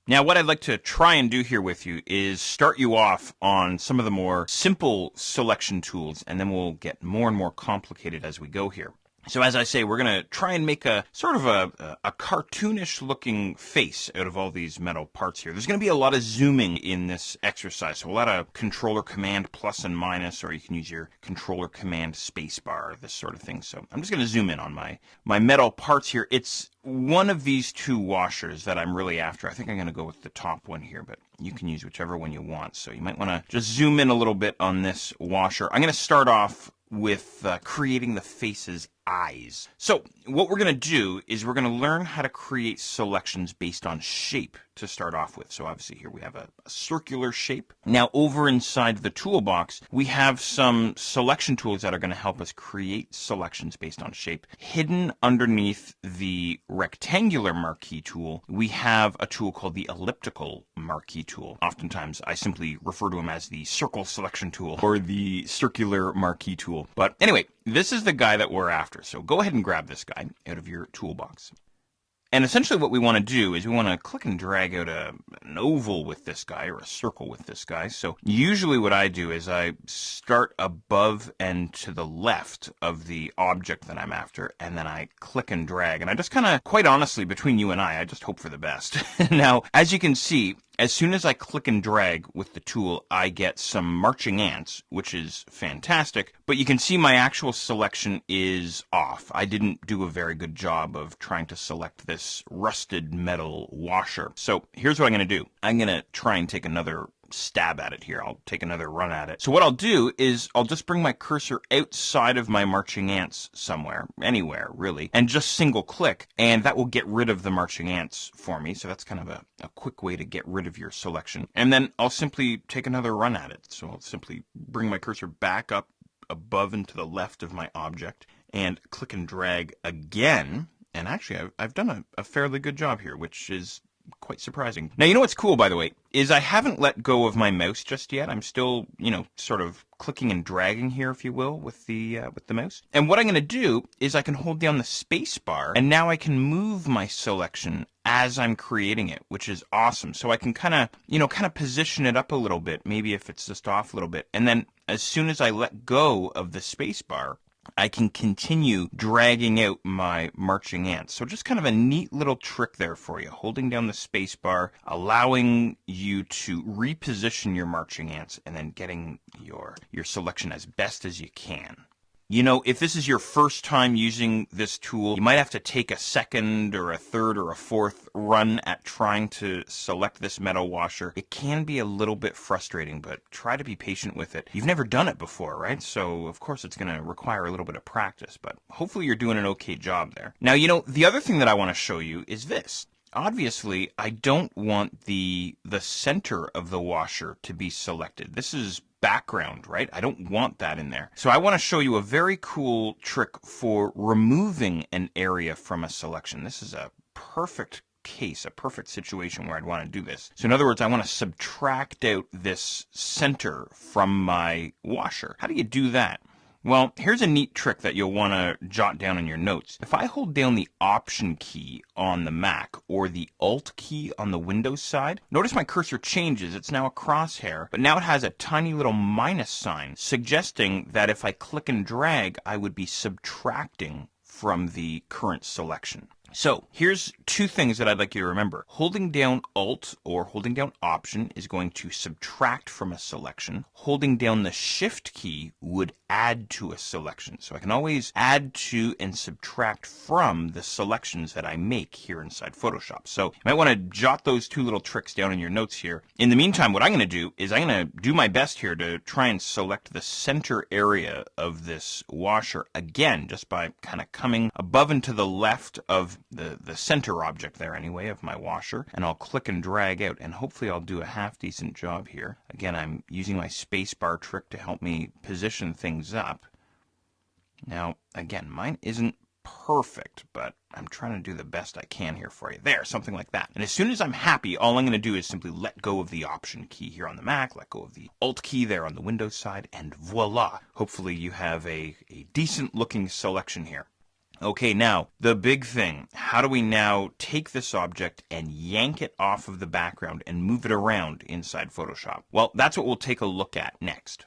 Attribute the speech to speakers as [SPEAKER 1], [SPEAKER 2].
[SPEAKER 1] Now, what I'd like to try and do here with you is start you off on some of the more simple selection tools, and then we'll get more and more complicated as we go here. So as I say, we're going to try and make a sort of a cartoonish looking face out of all these metal parts here. There's going to be a lot of zooming in this exercise. So a lot of controller command plus and minus, or you can use your controller command spacebar, this sort of thing. So I'm just going to zoom in on my metal parts here. It's one of these two washers that I'm really after. I think I'm going to go with the top one here, but you can use whichever one you want. So you might want to just zoom in a little bit on this washer. I'm going to start off with creating the face's eyes. So what we're going to do is we're going to learn how to create selections based on shape to start off with. So obviously here we have a circular shape. Now over inside the toolbox, we have some selection tools that are going to help us create selections based on shape. Hidden underneath the rectangular marquee tool, we have a tool called the elliptical marquee tool. Oftentimes I simply refer to them as the circle selection tool or the circular marquee tool. But anyway, this is the guy that we're after. So go ahead and grab this guy out of your toolbox. And essentially what we want to do is we want to click and drag out an oval with this guy or a circle with this guy. So usually what I do is I start above and to the left of the object that I'm after, and then I click and drag. And I just kind of, quite honestly, between you and I just hope for the best. Now, as you can see, as soon as I click and drag with the tool, I get some marching ants, which is fantastic, but you can see my actual selection is off. I didn't do a very good job of trying to select this rusted metal washer. So here's what I'm going to do. I'm going to try and take another stab at it here. I'll take another run at it. So what I'll do is I'll just bring my cursor outside of my marching ants somewhere, anywhere really, and just single click, and that will get rid of the marching ants for me. So that's kind of a quick way to get rid of your selection. And then I'll simply take another run at it. So I'll simply bring my cursor back up above and to the left of my object and click and drag again. And actually I've done a fairly good job here, which is quite surprising. Now, you know what's cool, by the way, is I haven't let go of my mouse just yet. I'm still, sort of clicking and dragging here, if you will, with the mouse. And what I'm going to do is I can hold down the space bar, and now I can move my selection as I'm creating it, which is awesome. So I can kind of position it up a little bit, maybe if it's just off a little bit. And then as soon as I let go of the space bar, I can continue dragging out my marching ants. So just kind of a neat little trick there for you. Holding down the space bar, allowing you to reposition your marching ants, and then getting your selection as best as you can. You know, if this is your first time using this tool, you might have to take a second or a third or a fourth run at trying to select this metal washer. It can be a little bit frustrating, but try to be patient with it. You've never done it before, right? So, of course, it's going to require a little bit of practice, but hopefully you're doing an okay job there. Now, the other thing that I want to show you is this. Obviously, I don't want the center of the washer to be selected. This is background, right? I don't want that in there. So I want to show you a very cool trick for removing an area from a selection. This is a perfect case, a perfect situation where I'd want to do this. So in other words, I want to subtract out this center from my washer. How do you do that? Well, here's a neat trick that you'll want to jot down in your notes. If I hold down the Option key on the Mac or the Alt key on the Windows side, notice my cursor changes. It's now a crosshair, but now it has a tiny little minus sign, suggesting that if I click and drag, I would be subtracting from the current selection. So here's two things that I'd like you to remember. Holding down Alt or holding down Option is going to subtract from a selection. Holding down the Shift key would add to a selection. So I can always add to and subtract from the selections that I make here inside Photoshop. So you might want to jot those two little tricks down in your notes here. In the meantime, what I'm going to do is I'm going to do my best here to try and select the center area of this washer again, just by kind of coming above and to the left of the center object there anyway of my washer, and I'll click and drag out, and hopefully I'll do a half decent job here. Again, I'm using my spacebar trick to help me position things up. Now, again, mine isn't perfect, but I'm trying to do the best I can here for you. There, something like that. And as soon as I'm happy, all I'm going to do is simply let go of the Option key here on the Mac, let go of the Alt key there on the Windows side, and voila! Hopefully you have a decent looking selection here. Okay, now, the big thing. How do we now take this object and yank it off of the background and move it around inside Photoshop? Well, that's what we'll take a look at next.